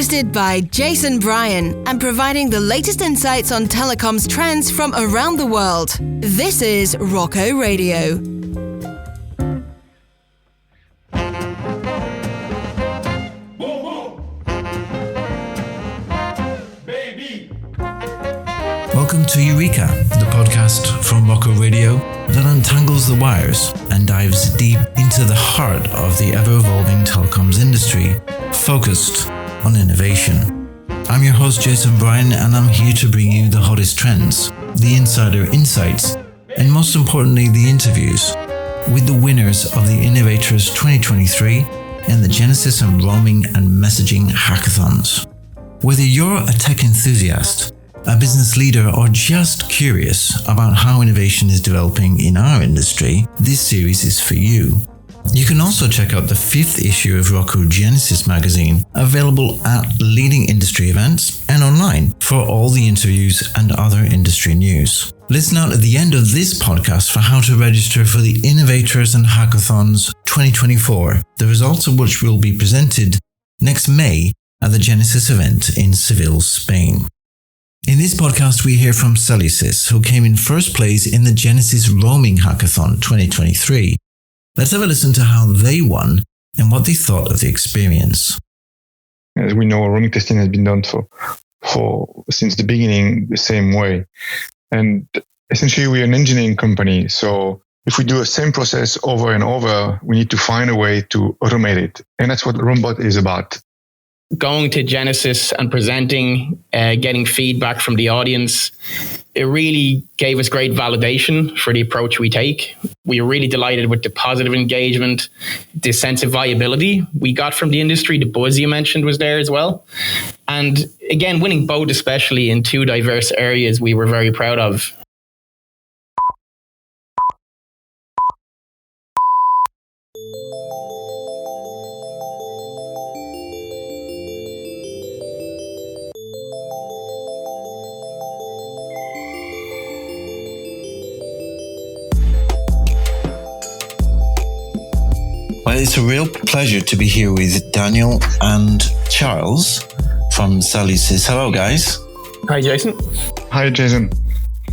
hosted by Jason Bryan and providing the latest insights on telecoms trends from around the world. This is ROCCO Radio. Welcome to Eureka, the podcast from ROCCO Radio that untangles the wires and dives deep into the heart of the ever-evolving telecoms industry, focused on innovation. I'm your host, Jason Bryan, and I'm here to bring you the hottest trends, the insider insights, and most importantly, the interviews with the winners of the Innovators 2023 and the Genesis and Roaming and Messaging Hackathons. Whether you're a tech enthusiast, a business leader, or just curious about how innovation is developing in our industry, this series is for you. You can also check out the 5th issue of Roaming Genesis magazine, available at leading industry events and online for all the interviews and other industry news. Listen out at the end of this podcast for how to register for the Innovators and Hackathons 2024, the results of which will be presented next May at the Genesis event in Seville, Spain. In this podcast, we hear from Cellusys, who came in first place in the Genesis Roaming Hackathon 2023. Let's have a listen to how they won and what they thought of the experience. As we know, roaming testing has been done for since the beginning the same way. And essentially, we're an engineering company. So if we do the same process over and over, we need to find a way to automate it. And that's what Roambot is about. Going to Genesis and presenting, getting feedback from the audience, it really gave us great validation for the approach we take. We were really delighted with the positive engagement, the sense of viability we got from the industry. The buzz you mentioned was there as well. And again, winning both, especially in 2 diverse areas, we were very proud of. Well, it's a real pleasure to be here with Daniel and Charles from Cellusys. Hello, guys. Hi, Jason. Hi, Jason.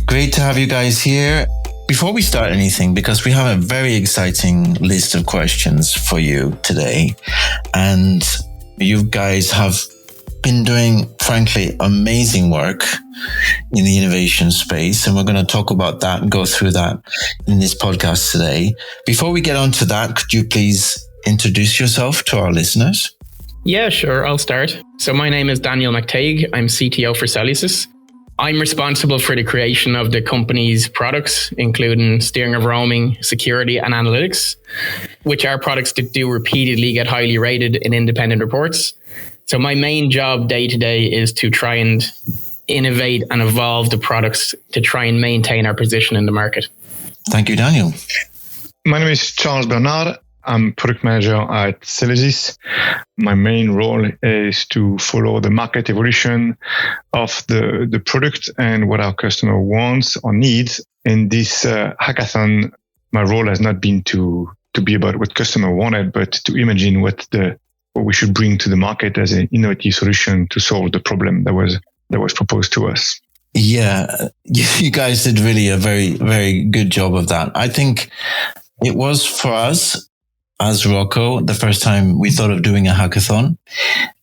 Great to have you guys here. Before we start anything, because we have a very exciting list of questions for you today, and you guys have been doing, frankly, amazing work in the innovation space. And we're going to talk about that and go through that in this podcast today. Before we get on to that, could you please introduce yourself to our listeners? Yeah, sure. I'll start. So my name is Daniel McTague. I'm CTO for Cellusys. I'm responsible for the creation of the company's products, including steering of roaming, security, and analytics, which are products that do repeatedly get highly rated in independent reports. So my main job day to day is to try and innovate and evolve the products to try and maintain our position in the market. Thank you, Daniel. My name is Charles Bernard. I'm product manager at Cellusys. My main role is to follow the market evolution of the product and what our customer wants or needs. In this hackathon, my role has not been to be about what customer wanted, but to imagine what we should bring to the market as an innovative solution to solve the problem that was proposed to us. Yeah, you guys did really a very, very good job of that. I think it was for us as ROCCO the first time we thought of doing a hackathon.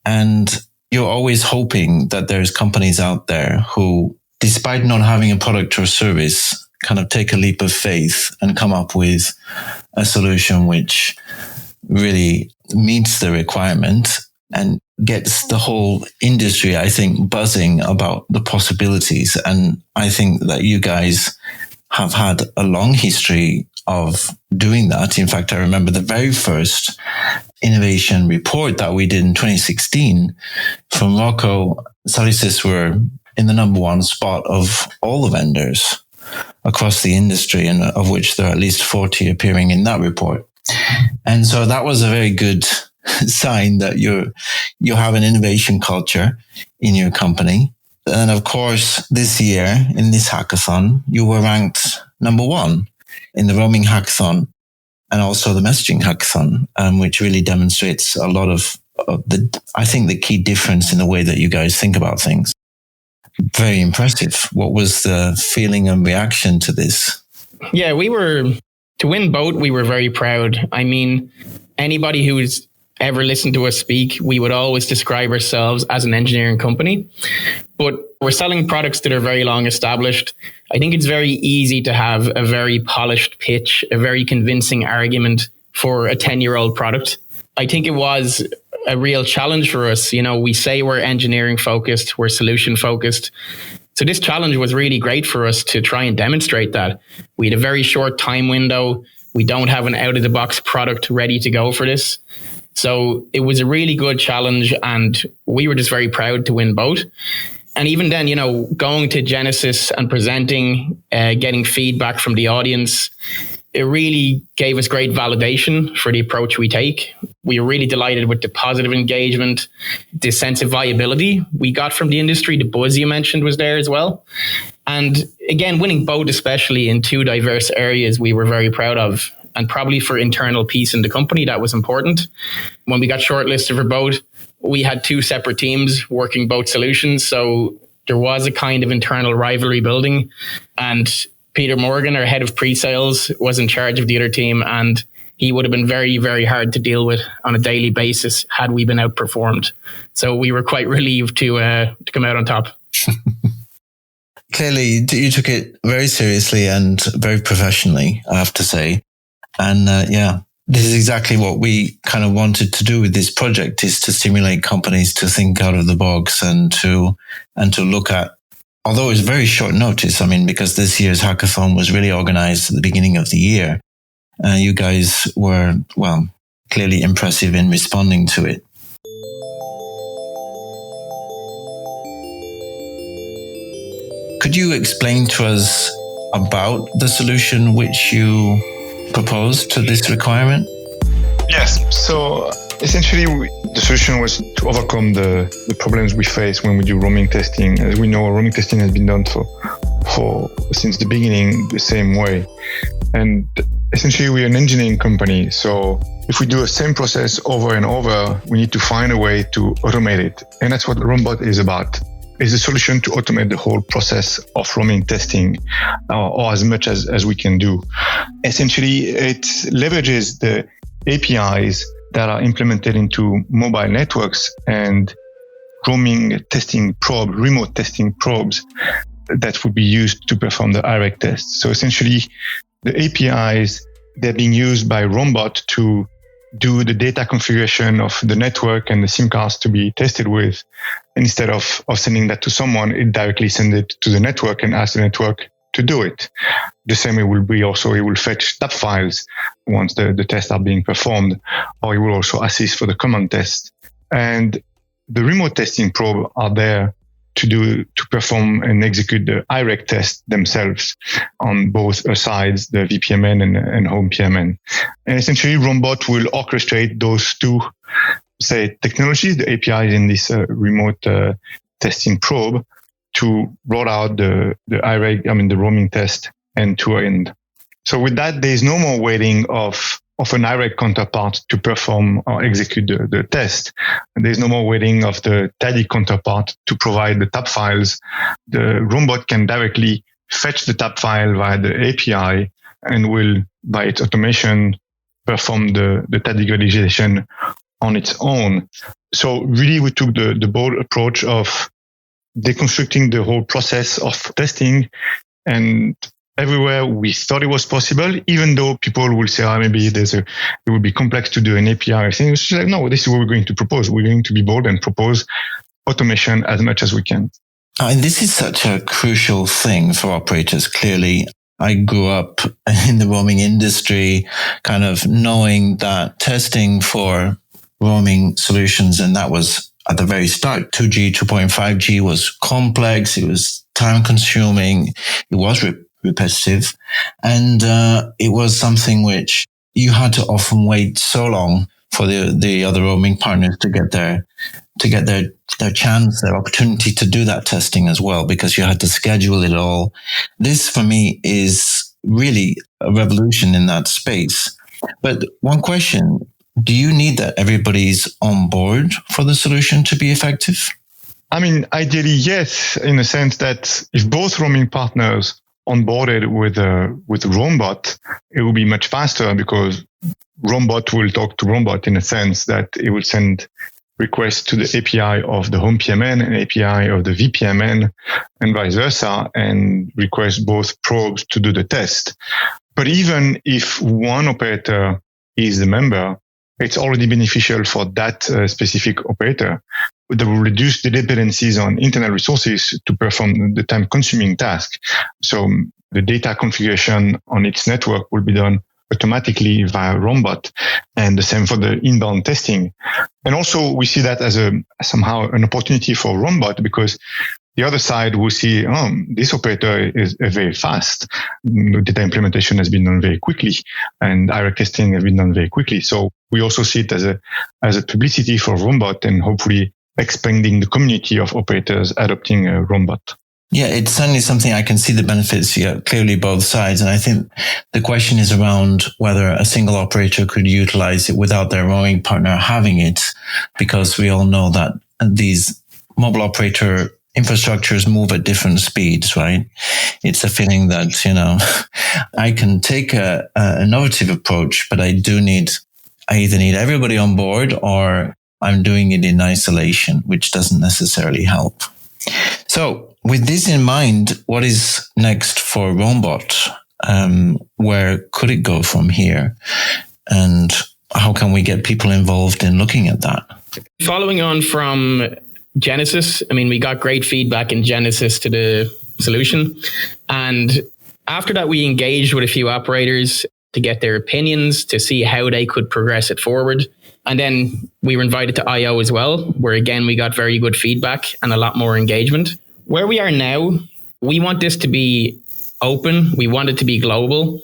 And you're always hoping that there's companies out there who, despite not having a product or service, kind of take a leap of faith and come up with a solution which really meets the requirement and gets the whole industry, I think, buzzing about the possibilities. And I think that you guys have had a long history of doing that. In fact, I remember the very first innovation report that we did in 2016 from ROCCO. Cellusys were in the number 1 spot of all the vendors across the industry, and of which there are at least 40 appearing in that report. And so that was a very good sign that you have an innovation culture in your company. And of course, this year in this hackathon, you were ranked number 1 in the Roaming Hackathon and also the Messaging Hackathon, which really demonstrates a lot of I think, the key difference in the way that you guys think about things. Very impressive. What was the feeling and reaction to this? Yeah, to win Boat, we were very proud. I mean, anybody who's ever listened to us speak, we would always describe ourselves as an engineering company, but we're selling products that are very long established. I think it's very easy to have a very polished pitch, a very convincing argument for a 10-year-old product. I think it was a real challenge for us. You know, we say we're engineering focused, we're solution focused. So this challenge was really great for us to try and demonstrate that. We had a very short time window. We don't have an out of the box product ready to go for this. So it was a really good challenge, and we were just very proud to win Boat. And even then, you know, going to Genesis and presenting, getting feedback from the audience, it really gave us great validation for the approach we take. We were really delighted with the positive engagement, the sense of viability we got from the industry. The buzz you mentioned was there as well. And again, winning Boat, especially in two diverse areas, we were very proud of. And probably for internal peace in the company, that was important. When we got shortlisted for Boat, we had two separate teams working both solutions. So there was a kind of internal rivalry building. And Peter Morgan, our head of pre-sales, was in charge of the other team, and he would have been very, very hard to deal with on a daily basis had we been outperformed. So we were quite relieved to come out on top. Clearly, you took it very seriously and very professionally, I have to say. And this is exactly what we kind of wanted to do with this project, is to stimulate companies to think out of the box and to look at, although it's very short notice, I mean, because this year's hackathon was really organized at the beginning of the year. You guys were, well, clearly impressive in responding to it. Could you explain to us about the solution which you proposed to this requirement? Yes. So essentially, the solution was to overcome the problems we face when we do roaming testing. As we know, roaming testing has been done for since the beginning the same way. And essentially, we're an engineering company. So if we do the same process over and over, we need to find a way to automate it. And that's what Roambot is about. Is a solution to automate the whole process of roaming testing, or as much as we can do. Essentially, it leverages the APIs that are implemented into mobile networks and roaming testing probe, remote testing probes that would be used to perform the IREC test. So essentially, the APIs, they're being used by Roambot to do the data configuration of the network and the SIM cards to be tested with. Instead of sending that to someone, it directly sends it to the network and asks the network to do it. The same it will fetch tab files once the tests are being performed, or it will also assist for the command test. And the remote testing probe are there to perform and execute the IREC test themselves on both sides, the VPMN and home PMN. And essentially, Roambot will orchestrate those two, say, technologies, the APIs in this remote testing probe, to roll out the IREC, the roaming test end to end. So with that, there is no more waiting of an IREC counterpart to perform or execute the test. And there's no more waiting of the TADI counterpart to provide the tab files. The Roambot can directly fetch the tab file via the API and will, by its automation, perform the TADI validation on its own. So really, we took the bold approach of deconstructing the whole process of testing, and everywhere we thought it was possible, even though people will say, maybe it would be complex to do an API thing. It's like, no, this is what we're going to propose. We're going to be bold and propose automation as much as we can. And this is such a crucial thing for operators. Clearly, I grew up in the roaming industry, kind of knowing that testing for roaming solutions, and that was at the very start, 2G, 2.5G was complex. It was time consuming. It was repetitive. And it was something which you had to often wait so long for the other roaming partners to get their chance, their opportunity to do that testing as well, because you had to schedule it all. This, for me, is really a revolution in that space. But one question, do you need that everybody's on board for the solution to be effective? I mean, ideally, yes, in the sense that if both roaming partners onboarded with Roambot, it will be much faster because Roambot will talk to Roambot in a sense that it will send requests to the API of the home PMN and API of the VPMN and vice versa, and request both probes to do the test. But even if one operator is the member, it's already beneficial for that specific operator. That will reduce the dependencies on internal resources to perform the time-consuming task. So the data configuration on its network will be done automatically via Roambot, and the same for the inbound testing. And also, we see that as somehow an opportunity for Roambot, because the other side will see, this operator is very fast. Data implementation has been done very quickly, and IREG testing has been done very quickly. So we also see it as a publicity for Roambot, and hopefully expanding the community of operators adopting Roambot. Yeah, it's certainly something I can see the benefits here, clearly both sides. And I think the question is around whether a single operator could utilize it without their roaming partner having it, because we all know that these mobile operator infrastructures move at different speeds, right? It's a feeling that, I can take an innovative approach, but I either need everybody on board or I'm doing it in isolation, which doesn't necessarily help. So with this in mind, what is next for Roambot? Where could it go from here? And how can we get people involved in looking at that? Following on from Genesis, we got great feedback in Genesis to the solution. And after that, we engaged with a few operators to get their opinions, to see how they could progress it forward. And then we were invited to I/O as well, where again, we got very good feedback and a lot more engagement. Where we are now, we want this to be open. We want it to be global.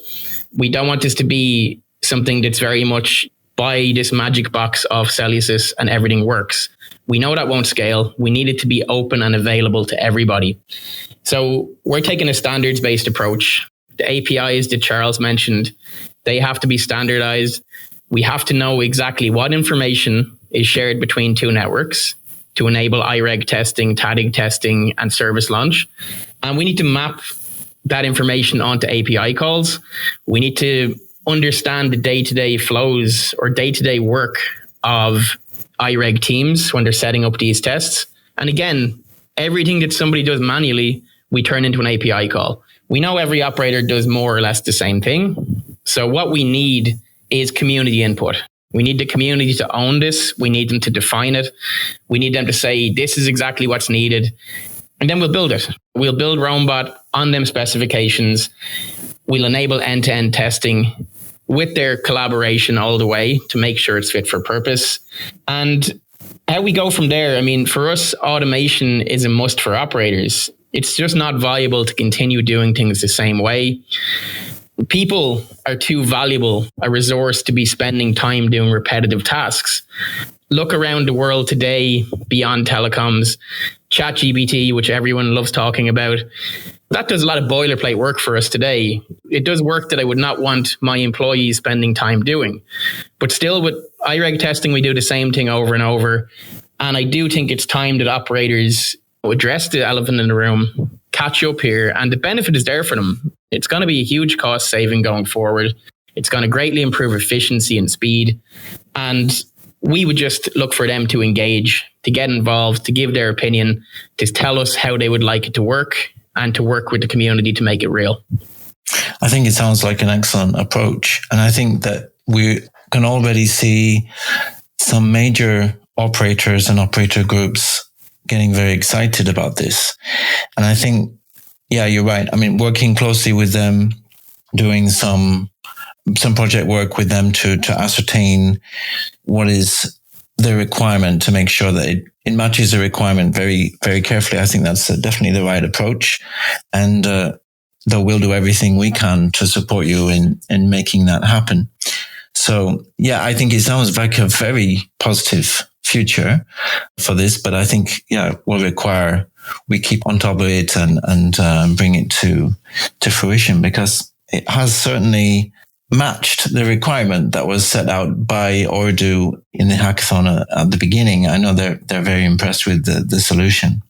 We don't want this to be something that's very much buy this magic box of Cellusys and everything works. We know that won't scale. We need it to be open and available to everybody. So we're taking a standards-based approach. The APIs that Charles mentioned, they have to be standardized. We have to know exactly what information is shared between two networks to enable IREG testing, TADIG testing, and service launch. And we need to map that information onto API calls. We need to understand the day-to-day flows or day-to-day work of IREG teams when they're setting up these tests. And again, everything that somebody does manually, we turn into an API call. We know every operator does more or less the same thing. So what we need is community input. We need the community to own this. We need them to define it. We need them to say, this is exactly what's needed. And then we'll build it. We'll build Roambot on them specifications. We'll enable end-to-end testing with their collaboration all the way to make sure it's fit for purpose. And how we go from there, for us, automation is a must for operators. It's just not viable to continue doing things the same way. People are too valuable a resource to be spending time doing repetitive tasks. Look around the world today beyond telecoms, ChatGPT, which everyone loves talking about. That does a lot of boilerplate work for us today. It does work that I would not want my employees spending time doing. But still with IREG testing, we do the same thing over and over. And I do think it's time that operators address the elephant in the room, catch up here, and the benefit is there for them. It's going to be a huge cost saving going forward. It's going to greatly improve efficiency and speed. And we would just look for them to engage, to get involved, to give their opinion, to tell us how they would like it to work, and to work with the community to make it real. I think it sounds like an excellent approach. And I think that we can already see some major operators and operator groups getting very excited about this. And I think, yeah, you're right. Working closely with them, doing some project work with them to ascertain what is the requirement, to make sure that it matches the requirement very, very carefully. I think that's definitely the right approach. And though we'll do everything we can to support you in making that happen. So, yeah, I think it sounds like a very positive future for this, but I think, will require we keep on top of it and bring it to fruition, because it has certainly matched the requirement that was set out by Ordu in the hackathon at the beginning. I know they're very impressed with the solution.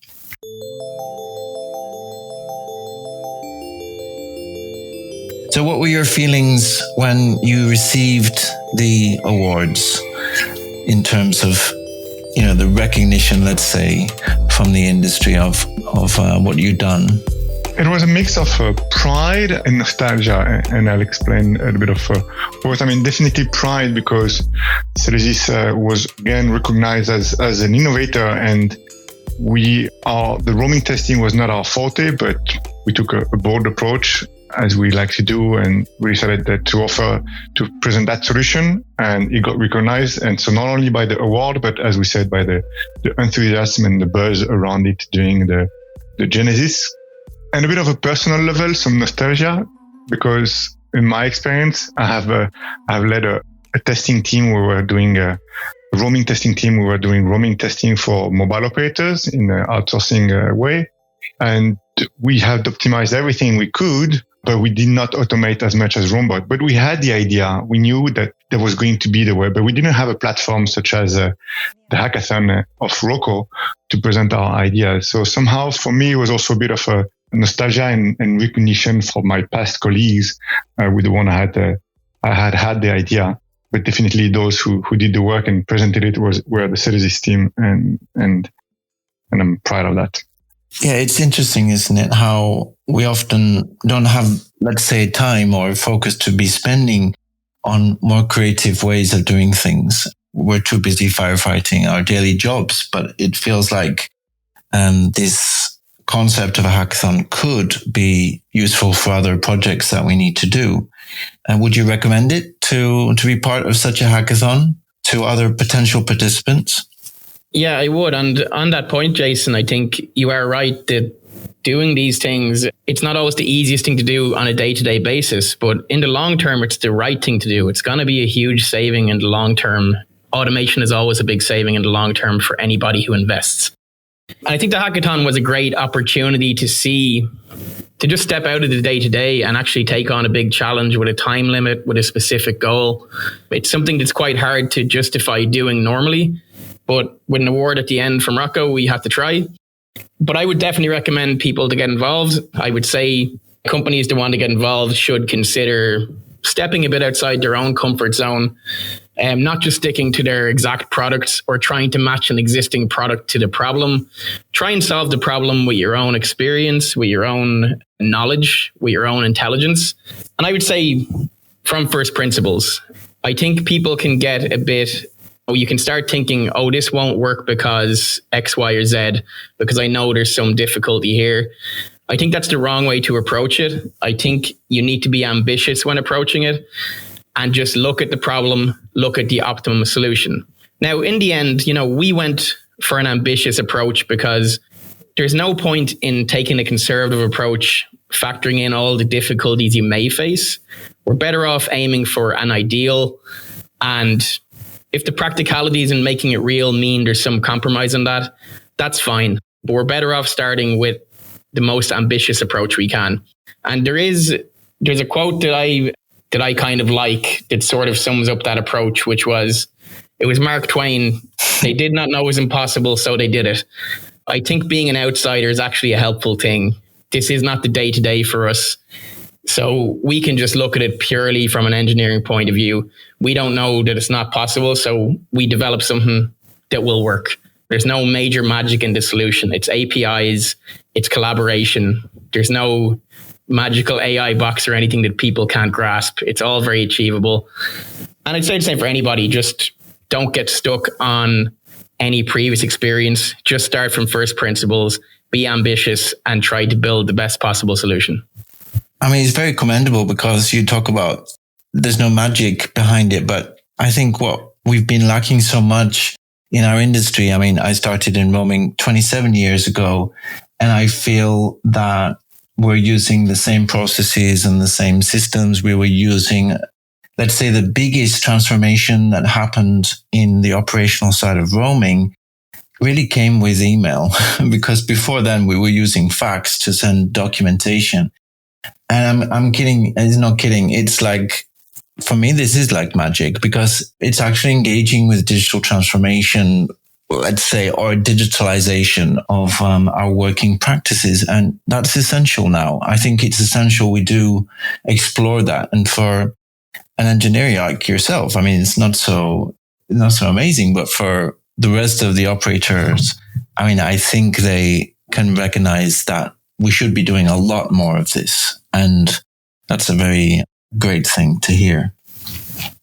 So what were your feelings when you received the awards in terms of, the recognition, let's say, from the industry of what you've done? It was a mix of pride and nostalgia, and I'll explain a bit of both. Definitely pride, because Cellusys was again recognized as an innovator, and the roaming testing was not our forte, but we took a bold approach, as we like to do, and we decided to present that solution, and it got recognized. And so not only by the award, but as we said, by the enthusiasm and the buzz around it during the Genesis. And a bit of a personal level, some nostalgia, because in my experience, I have led a testing team. We were doing a roaming testing team. We were doing roaming testing for mobile operators in an outsourcing way. And we had optimized everything we could, but we did not automate as much as Roambot. But we had the idea. We knew that there was going to be the way, but we didn't have a platform such as the hackathon of ROCCO to present our ideas. So somehow for me, it was also a bit of a nostalgia and recognition from my past colleagues with the one I had the idea, but definitely those who did the work and presented it were the Cellusys team, and I'm proud of that. Yeah, it's interesting, isn't it? How we often don't have, let's say, time or focus to be spending on more creative ways of doing things. We're too busy firefighting our daily jobs, but it feels like this concept of a hackathon could be useful for other projects that we need to do. And would you recommend it to be part of such a hackathon to other potential participants? Yeah, I would. And on that point, Jason, I think you are right that doing these things, it's not always the easiest thing to do on a day-to-day basis, but in the long term, it's the right thing to do. It's going to be a huge saving in the long term. Automation is always a big saving in the long term for anybody who invests. I think the hackathon was a great opportunity to just step out of the day-to-day and actually take on a big challenge with a time limit, with a specific goal. It's something that's quite hard to justify doing normally, but with an award at the end from ROCCO, we had to try. But I would definitely recommend people to get involved. I would say companies that want to get involved should consider stepping a bit outside their own comfort zone, not just sticking to their exact products or trying to match an existing product to the problem. Try and solve the problem with your own experience, with your own knowledge, with your own intelligence. And I would say from first principles, I think people can get a bit, you can start thinking, oh, this won't work because X, Y, or Z, because I know there's some difficulty here. I think that's the wrong way to approach it. I think you need to be ambitious when approaching it and just look at the problem, look at the optimum solution. Now, in the end, we went for an ambitious approach because there's no point in taking a conservative approach, factoring in all the difficulties you may face. We're better off aiming for an ideal. And if the practicalities in making it real mean there's some compromise on that, that's fine. But we're better off starting with the most ambitious approach we can. And there's a quote that I kind of like that sort of sums up that approach, which was, it was Mark Twain. They did not know it was impossible, so they did it. I think being an outsider is actually a helpful thing. This is not the day-to-day for us. So we can just look at it purely from an engineering point of view. We don't know that it's not possible, so we develop something that will work. There's no major magic in the solution. It's APIs, it's collaboration. There's no magical AI box or anything that people can't grasp. It's all very achievable. And I'd say the same for anybody. Just don't get stuck on any previous experience. Just start from first principles, be ambitious, and try to build the best possible solution. I mean, it's very commendable because you talk about there's no magic behind it, but I think what we've been lacking so much in our industry. I mean, I started in roaming 27 years ago, and I feel that we're using the same processes and the same systems we were using. Let's say the biggest transformation that happened in the operational side of roaming really came with email, because before then we were using fax to send documentation. And I'm kidding. It's not kidding. It's like for me, this is like magic because it's actually engaging with digital transformation, let's say, or digitalization of our working practices. And that's essential now. I think it's essential we do explore that. And for an engineer like yourself, I mean, it's not so amazing, but for the rest of the operators, I mean, I think they can recognize that we should be doing a lot more of this. And that's a very great thing to hear.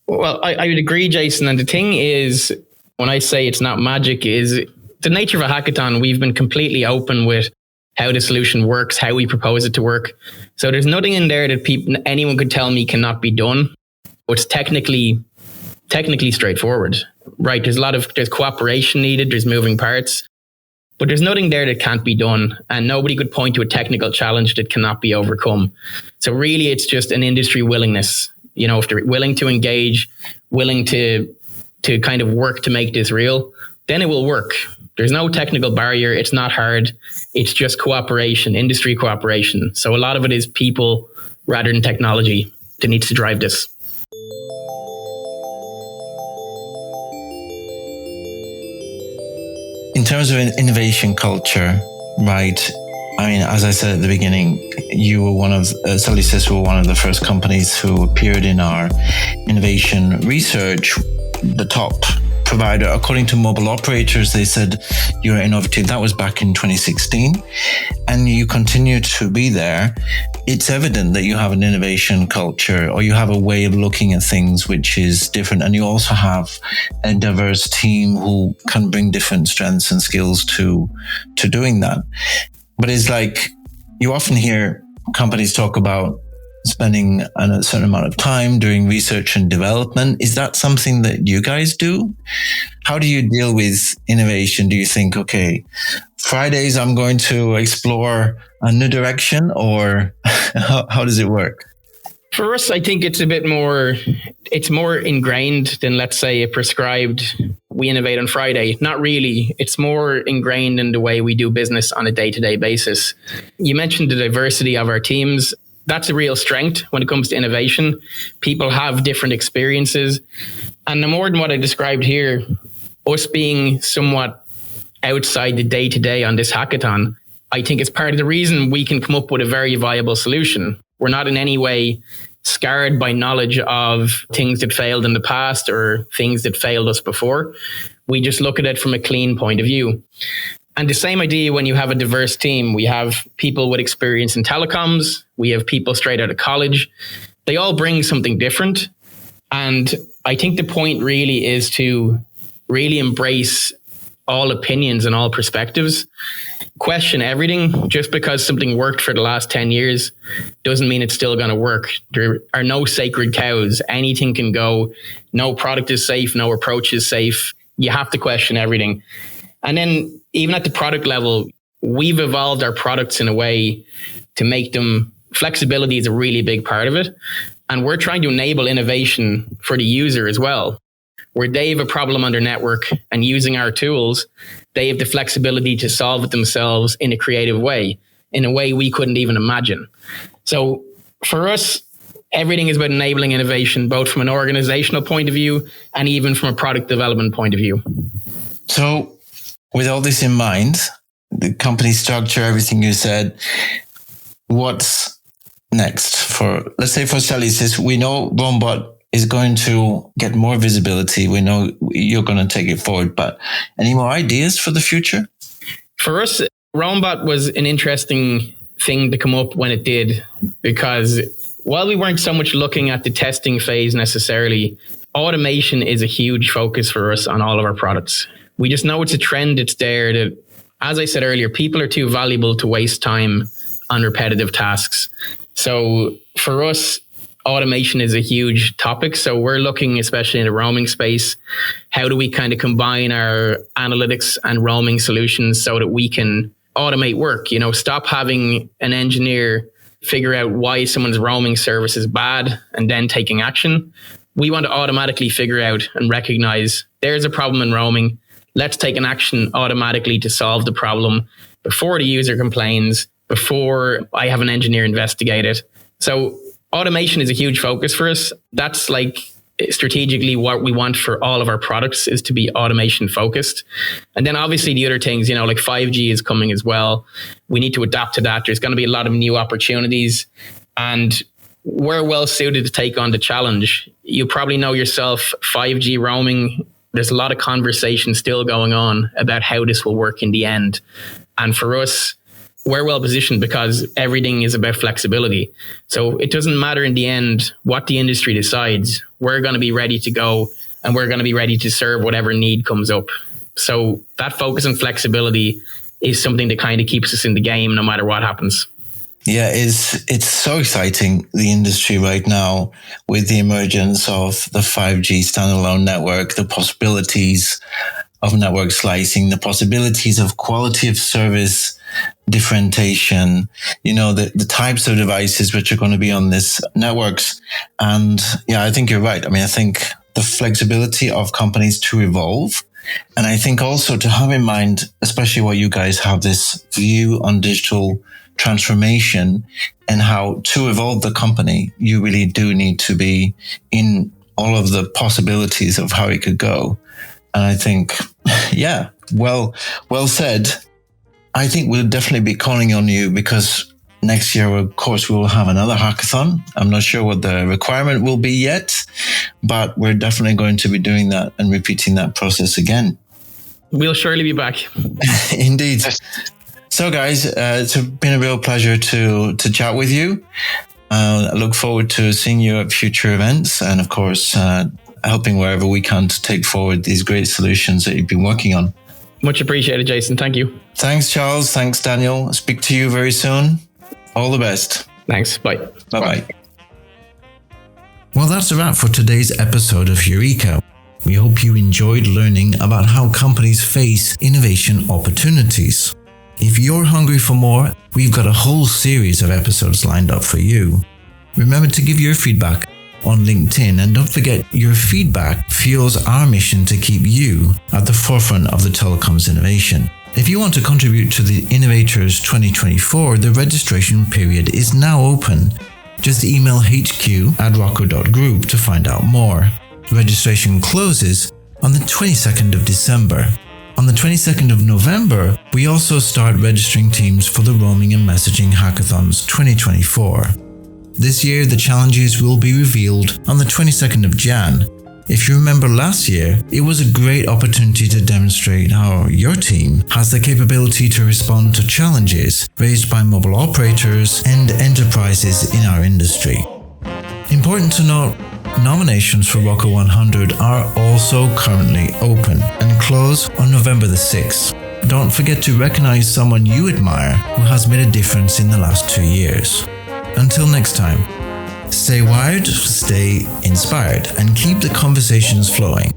Well, I would agree, Jason. And the thing is, when I say it's not magic, is the nature of a hackathon, we've been completely open with how the solution works, how we propose it to work. So there's nothing in there that anyone could tell me cannot be done. It's technically straightforward, right? There's cooperation needed, there's moving parts, but there's nothing there that can't be done. And nobody could point to a technical challenge that cannot be overcome. So really, it's just an industry willingness. You know, if they're willing to engage, willing to kind of work to make this real, then it will work. There's no technical barrier. It's not hard. It's just cooperation, industry cooperation. So a lot of it is people rather than technology that needs to drive this. In terms of innovation culture, right? I mean, as I said at the beginning, Cellusys were one of the first companies who appeared in our innovation research, the top provider. According to mobile operators, they said you're innovative. That was back in 2016. And you continue to be there. It's evident that you have an innovation culture, or you have a way of looking at things which is different. And you also have a diverse team who can bring different strengths and skills to doing that. But it's like you often hear companies talk about spending a certain amount of time doing research and development. Is that something that you guys do? How do you deal with innovation? Do you think, okay, Fridays I'm going to explore a new direction, or how does it work? For us, I think it's more ingrained than, let's say, a prescribed, we innovate on Friday. Not really. It's more ingrained in the way we do business on a day-to-day basis. You mentioned the diversity of our teams. That's a real strength when it comes to innovation. People have different experiences. And no more than what I described here, us being somewhat outside the day-to-day on this hackathon, I think it's part of the reason we can come up with a very viable solution. We're not in any way scarred by knowledge of things that failed in the past or things that failed us before. We just look at it from a clean point of view. And the same idea when you have a diverse team. We have people with experience in telecoms. We have people straight out of college. They all bring something different. And I think the point really is to really embrace all opinions and all perspectives. Question everything. Just because something worked for the last 10 years doesn't mean it's still going to work. There are no sacred cows. Anything can go. No product is safe. No approach is safe. You have to question everything. And then even at the product level, we've evolved our products in a way to make them, flexibility is a really big part of it. And we're trying to enable innovation for the user as well, where they have a problem on their network and using our tools, they have the flexibility to solve it themselves in a creative way, in a way we couldn't even imagine. So for us, everything is about enabling innovation, both from an organizational point of view and even from a product development point of view. So with all this in mind, the company structure, everything you said, what's next for, let's say for Cellusys? We know Roambot is going to get more visibility. We know you're going to take it forward, but any more ideas for the future? For us, Roambot was an interesting thing to come up when it did, because while we weren't so much looking at the testing phase necessarily, automation is a huge focus for us on all of our products. We just know it's a trend. It's there that, as I said earlier, people are too valuable to waste time on repetitive tasks. So for us, automation is a huge topic. So we're looking, especially in the roaming space, how do we kind of combine our analytics and roaming solutions so that we can automate work? You know, stop having an engineer figure out why someone's roaming service is bad and then taking action. We want to automatically figure out and recognize there's a problem in roaming. Let's take an action automatically to solve the problem before the user complains, before I have an engineer investigate it. So automation is a huge focus for us. That's like strategically what we want for all of our products is to be automation focused. And then obviously the other things, like 5G is coming as well. We need to adapt to that. There's going to be a lot of new opportunities, and we're well suited to take on the challenge. You probably know yourself, 5G roaming, there's a lot of conversation still going on about how this will work in the end. And for us, we're well positioned because everything is about flexibility. So it doesn't matter in the end what the industry decides. We're going to be ready to go, and we're going to be ready to serve whatever need comes up. So that focus on flexibility is something that kind of keeps us in the game no matter what happens. Yeah, it's so exciting, the industry right now, with the emergence of the 5G standalone network, the possibilities of network slicing, the possibilities of quality of service differentiation, the types of devices which are going to be on this networks. And yeah, I think you're right. I think the flexibility of companies to evolve. And I think also to have in mind, especially what you guys have, this view on digital transformation and how to evolve the company, you really do need to be in all of the possibilities of how it could go. And I think, yeah, well said. I think we'll definitely be calling on you because next year, of course, we will have another hackathon. I'm not sure what the requirement will be yet, but we're definitely going to be doing that and repeating that process again. We'll surely be back. Indeed. So guys, it's been a real pleasure to chat with you. I look forward to seeing you at future events and, of course, helping wherever we can to take forward these great solutions that you've been working on. Much appreciated, Jason. Thank you. Thanks, Charles. Thanks, Daniel. Speak to you very soon. All the best. Thanks. Bye. Bye-bye. Well, that's a wrap for today's episode of Eureka. We hope you enjoyed learning about how companies face innovation opportunities. If you're hungry for more, we've got a whole series of episodes lined up for you. Remember to give your feedback on LinkedIn, and don't forget, your feedback fuels our mission to keep you at the forefront of the telecoms innovation. If you want to contribute to the Innovators 2024, the registration period is now open. Just email hq@rocco.group to find out more. Registration closes on the 22nd of December. On the 22nd of November, we also start registering teams for the Roaming and Messaging Hackathons 2024. This year, the challenges will be revealed on the 22nd of Jan. If you remember last year, it was a great opportunity to demonstrate how your team has the capability to respond to challenges raised by mobile operators and enterprises in our industry. Important to note, nominations for ROCCO 100 are also currently open and close on November the 6th. Don't forget to recognize someone you admire who has made a difference in the last 2 years. Until next time, stay wired, stay inspired, and keep the conversations flowing.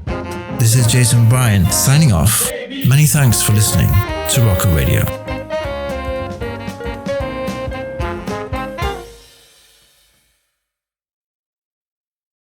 This is Jason Bryan signing off. Many thanks for listening to ROCCO Radio.